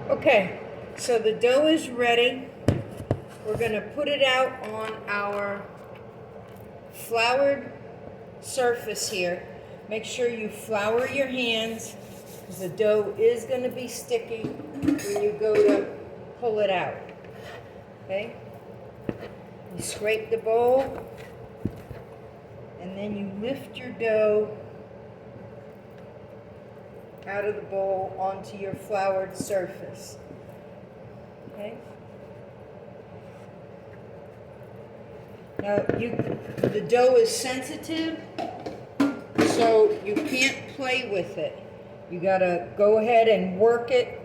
Okay, so the dough is ready. We're going to put it out on our floured surface here. Make sure you flour your hands because the dough is going to be sticky when you go to pull it out. Okay? You scrape the bowl and then you lift your dough out of the bowl onto your floured surface. Okay? Now, the dough is sensitive, so you can't play with it. You gotta go ahead and work it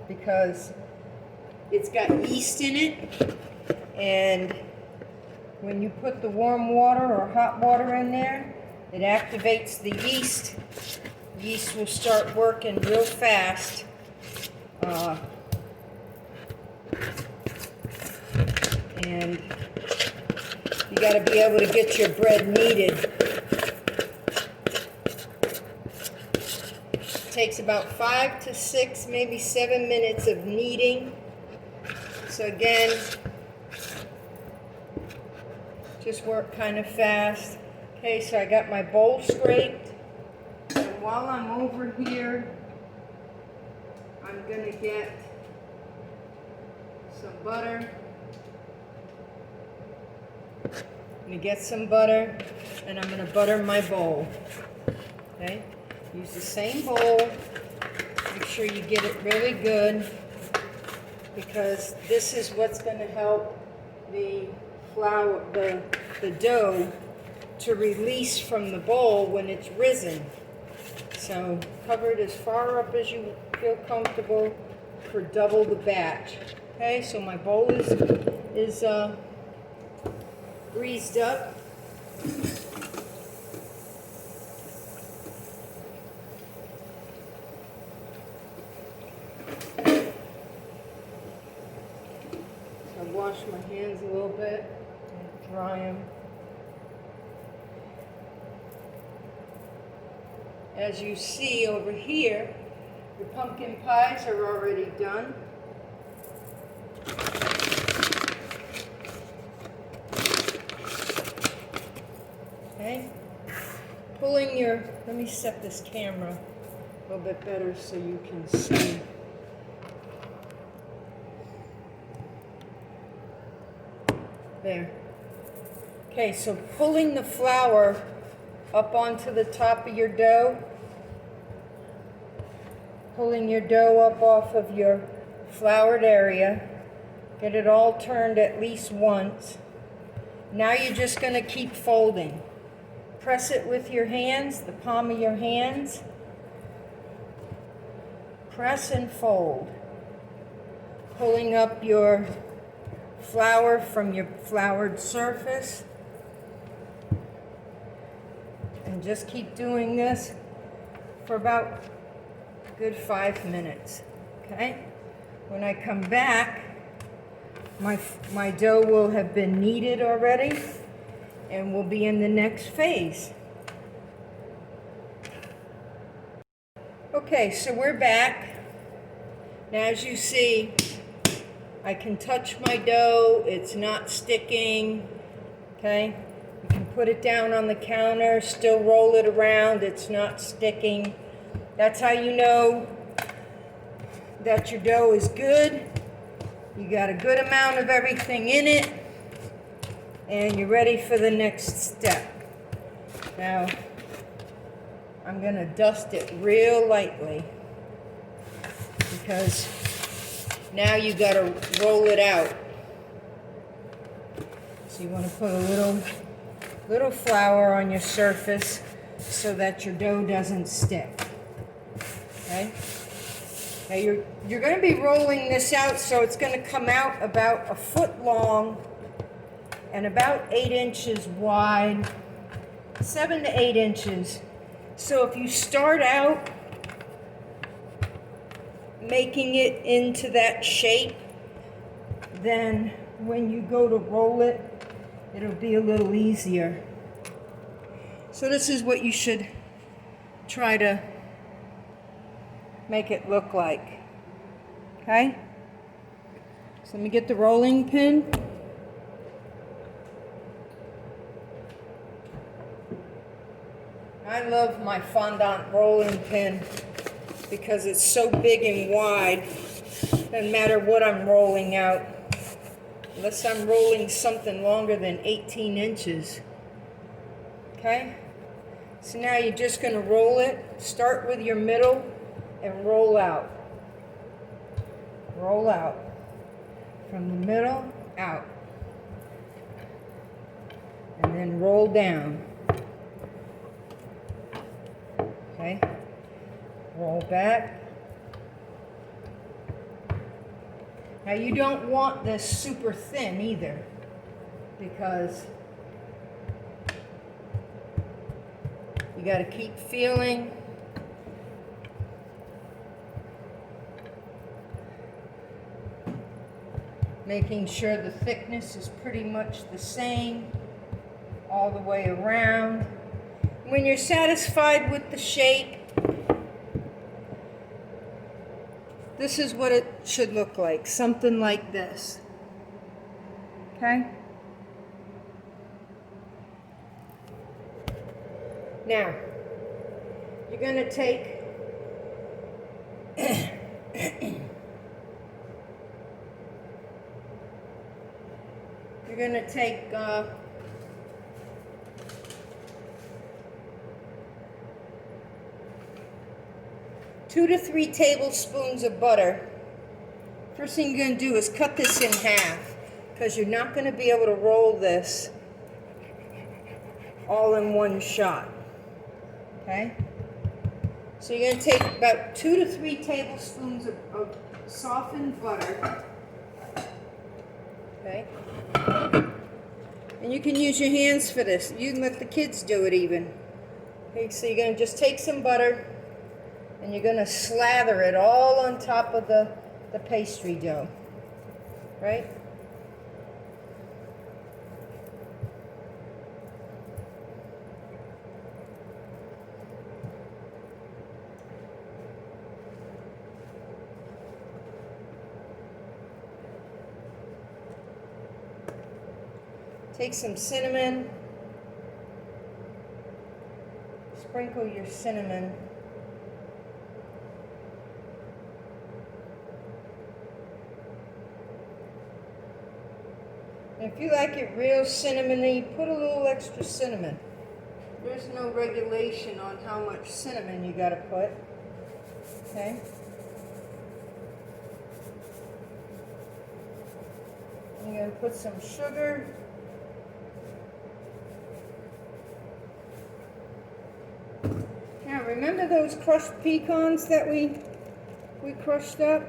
because it's got yeast in it, and when you put the warm water or hot water in there, it activates the yeast. Yeast will start working real fast. And you got to be able to get your bread kneaded. It takes about 5 to 6, maybe 7 minutes of kneading. So again, just work kind of fast. Okay, so I got my bowl scraped. And while I'm over here, I'm going to get some butter. I'm going to get some butter, and I'm going to butter my bowl. Okay? Use the same bowl. Make sure you get it really good, because this is what's going to help the flour, the dough to release from the bowl when it's risen. So cover it as far up as you feel comfortable for double the batch. Okay, so my bowl is greased up. So wash my hands a little bit and dry them. As you see over here, the pumpkin pies are already done. Okay, pulling your, let me set this camera a little bit better so you can see. There. Okay, so pulling the flour up onto the top of your dough, pulling your dough up off of your floured area, get it all turned at least once. Now you're just going to keep folding. Press it with your hands, the palm of your hands. Press and fold. Pulling up your flour from your floured surface. And just keep doing this for about a good 5 minutes. Okay? When I come back, my dough will have been kneaded already, and we'll be in the next phase. Okay, so we're back. Now as you see, I can touch my dough, it's not sticking. Okay, you can put it down on the counter, still roll it around, it's not sticking. That's how you know that your dough is good. You got a good amount of everything in it, and you're ready for the next step. Now, I'm going to dust it real lightly, because now you got to roll it out. So you want to put a little flour on your surface so that your dough doesn't stick. Okay? Now you're going to be rolling this out, so it's going to come out about 1 foot long and about 8 inches wide, 7 to 8 inches. So if you start out making it into that shape, then when you go to roll it, it'll be a little easier. So this is what you should try to make it look like. Okay? So let me get the rolling pin. I love my fondant rolling pin because it's so big and wide. Doesn't matter what I'm rolling out, unless I'm rolling something longer than 18 inches. Okay? So now you're just going to roll it. Start with your middle and roll out. Roll out. From the middle, out. And then roll down. Okay? Roll back. Now you don't want this super thin either, because you got to keep feeling. Making sure the thickness is pretty much the same all the way around. When you're satisfied with the shape, this is what it should look like. Something like this. Okay? Now, you're going to take you're going to take 2 to 3 tablespoons of butter. First thing you're going to do is cut this in half, because you're not going to be able to roll this all in one shot. Okay? So you're going to take about 2 to 3 tablespoons of softened butter. Okay? And you can use your hands for this. You can let the kids do it even. Okay, so you're going to just take some butter and you're going to slather it all on top of the pastry dough. Right? Take some cinnamon, sprinkle your cinnamon. And if you like it real cinnamony, put a little extra cinnamon. There's no regulation on how much cinnamon you gotta put. Okay? I'm gonna put some sugar. Now remember those crushed pecans that we crushed up?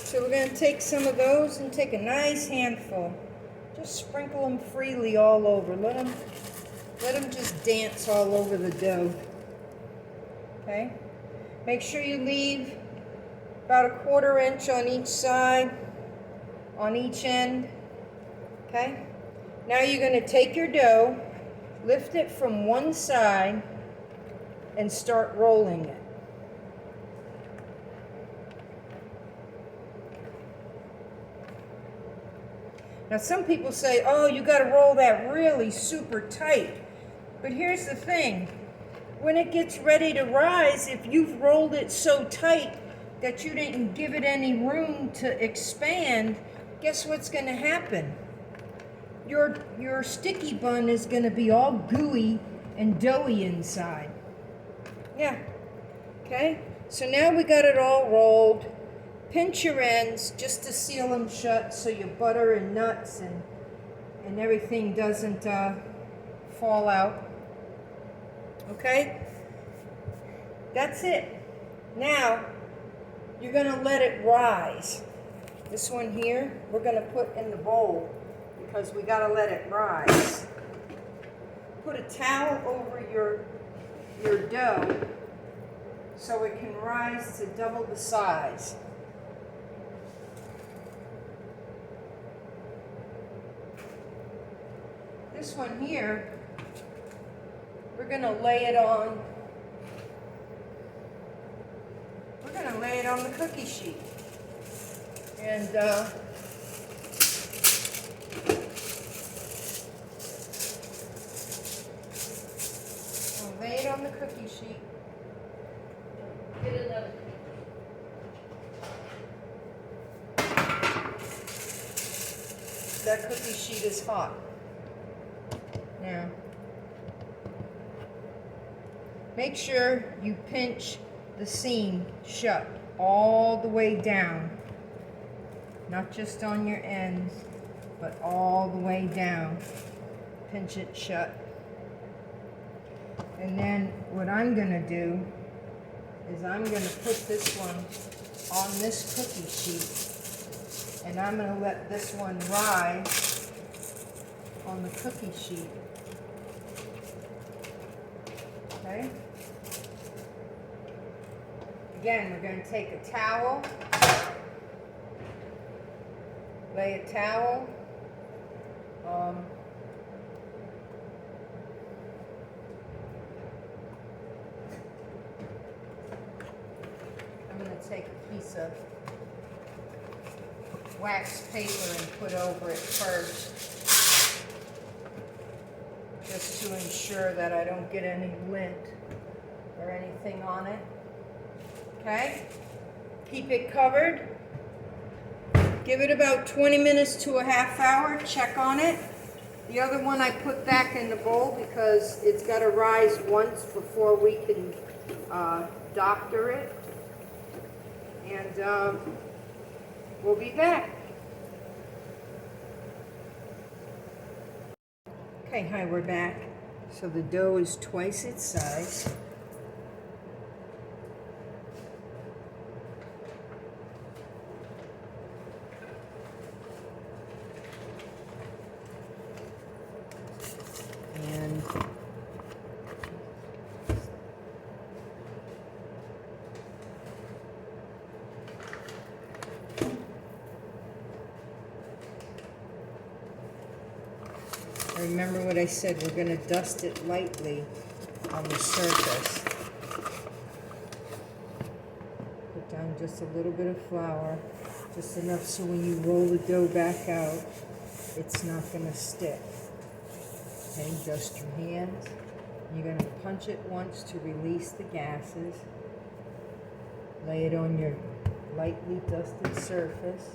So we're going to take some of those and take a nice handful. Just sprinkle them freely all over. Let them just dance all over the dough. Okay? Make sure you leave about 1/4 inch on each side, on each end. Okay? Now you're going to take your dough, lift it from one side, and start rolling it. Now some people say, oh, you got to roll that really super tight. But here's the thing. When it gets ready to rise, if you've rolled it so tight that you didn't give it any room to expand, guess what's going to happen? Your sticky bun is going to be all gooey and doughy inside. Yeah. Okay? So now we got it all rolled. Pinch your ends just to seal them shut so your butter and nuts and everything doesn't fall out. Okay? That's it. Now, you're going to let it rise. This one here, we're going to put in the bowl because we got to let it rise. Put a towel over your dough so it can rise to double the size. This one here, we're going to lay it on gonna lay it on the cookie sheet. And I'll lay it on the cookie sheet. Get another cookie. That cookie sheet is hot. Now, make sure you pinch the seam shut all the way down. Not just on your ends, but all the way down. Pinch it shut. And then what I'm gonna do is I'm gonna put this one on this cookie sheet. And I'm going to let this one rise on the cookie sheet. Okay? Again, we're going to take a towel, lay a towel, I'm going to take a piece of wax paper and put over it first, just to ensure that I don't get any lint or anything on it. Okay? Keep it covered. Give it about 20 minutes to a half hour. Check on it. The other one I put back in the bowl because it's got to rise once before we can doctor it. And we'll be back. Okay, hi, we're back. So the dough is twice its size. And remember what I said, we're going to dust it lightly on the surface. Put down just a little bit of flour, just enough so when you roll the dough back out, it's not going to stick. Okay, dust your hands. You're going to punch it once to release the gases. Lay it on your lightly dusted surface.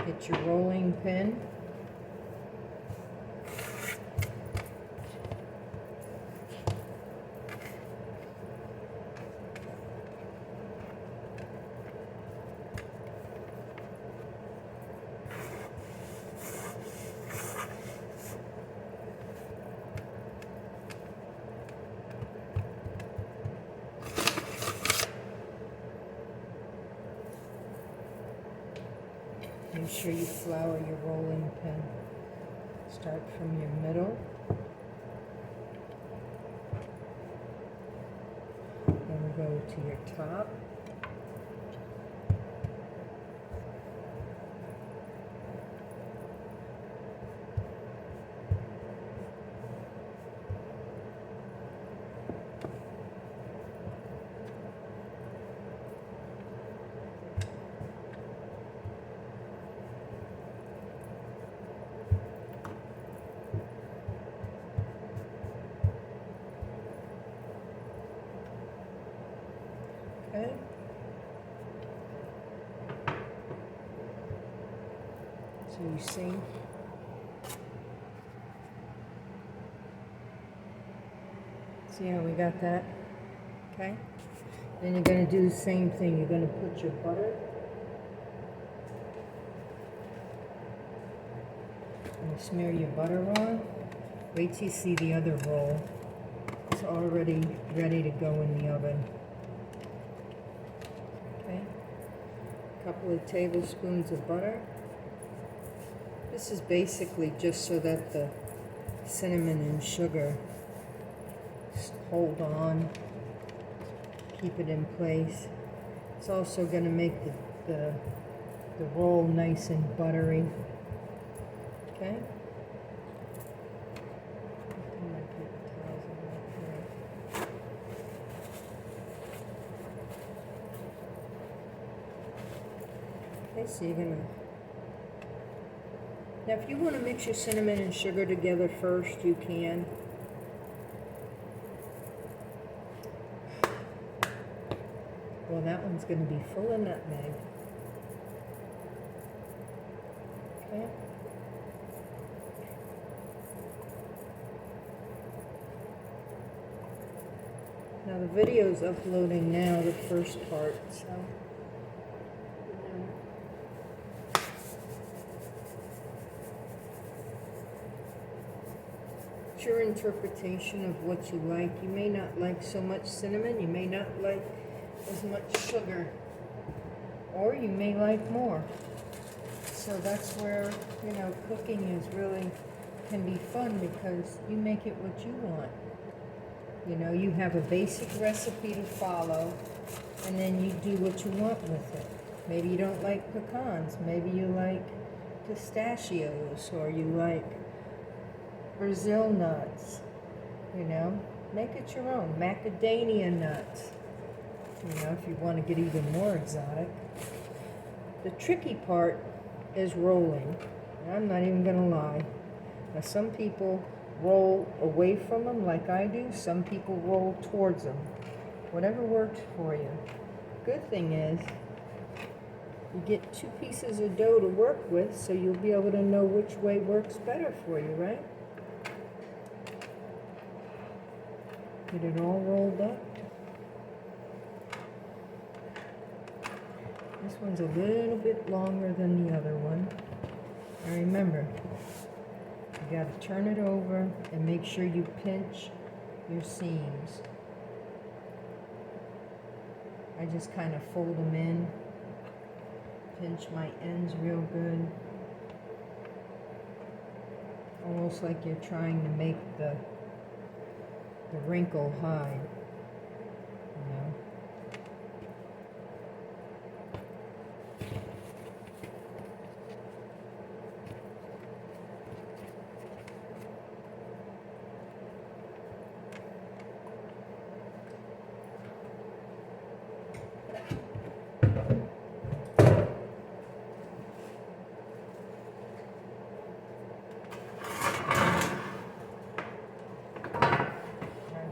Get your rolling pin. Make sure you flour your rolling pin. Start from your middle. Then we go to your top. Okay. So you see, how we got that? Okay. Then you're going to do the same thing. You're going to put your butter. And smear your butter on. Wait till you see the other roll. It's already ready to go in the oven. Okay. A couple of tablespoons of butter. This is basically just so that the cinnamon and sugar hold on, keep it in place. It's also going to make the roll nice and buttery. Okay. Okay, so you're gonna... Now if you want to mix your cinnamon and sugar together first, you can. Well, that one's going to be full of nutmeg. Okay. Now the video's uploading now, the first part, so... It's your interpretation of what you like. You may not like so much cinnamon, you may not like as much sugar, or you may like more. So that's where, you know, cooking is really, can be fun because you make it what you want. You know, you have a basic recipe to follow, and then you do what you want with it. Maybe you don't like pecans, maybe you like pistachios, or you like Brazil nuts, you know. Make it your own. Macadamia nuts, you know, if you want to get even more exotic. The tricky part is rolling. I'm not even going to lie. Now, some people roll away from them like I do. Some people roll towards them. Whatever works for you. Good thing is, you get 2 pieces of dough to work with, so you'll be able to know which way works better for you, right? Get it all rolled up. This one's a little bit longer than the other one. Now remember, you got to turn it over and make sure you pinch your seams. I just kind of fold them in, pinch my ends real good. Almost like you're trying to make the wrinkle hide, you know.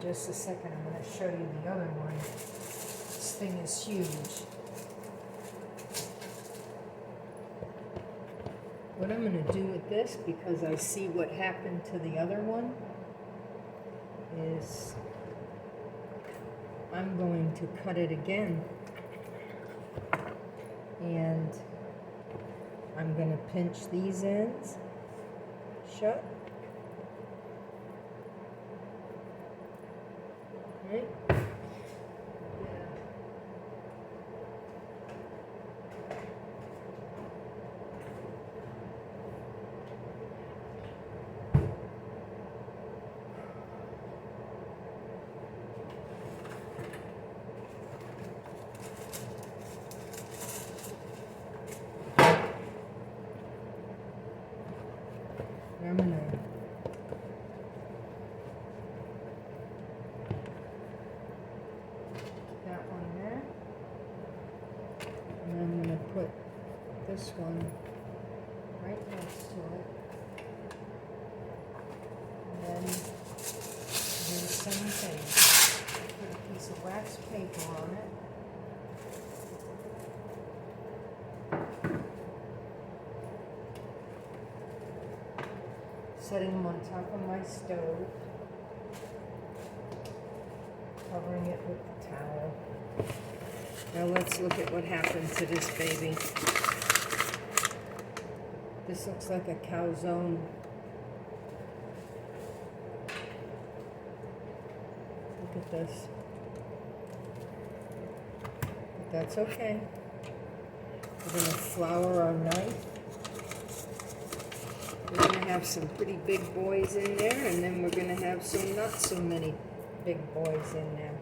Just a second, I'm going to show you the other one. This thing is huge. What I'm going to do with this, because I see what happened to the other one, is I'm going to cut it again. And I'm going to pinch these ends shut. Right? I'm going to put this one right next to it, and then do the same thing. Put a piece of wax paper on it, setting them on top of my stove, covering it with the towel. Now let's look at what happened to this baby. This looks like a calzone. Look at this. But that's okay. We're going to flour our knife. We're going to have some pretty big boys in there, and then we're going to have some not so many big boys in there.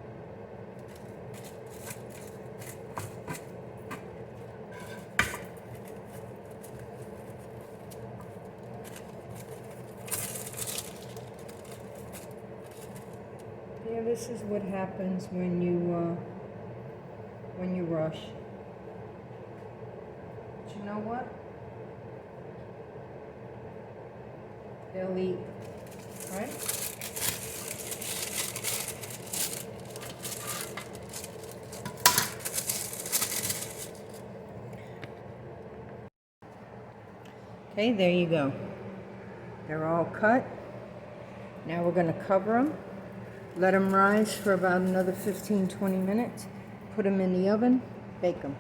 Yeah, this is what happens when you rush. But you know what? They'll eat, right? Okay, there you go. They're all cut. Now we're going to cover them. Let them rise for about another 15-20 minutes. Put them in the oven. Bake them.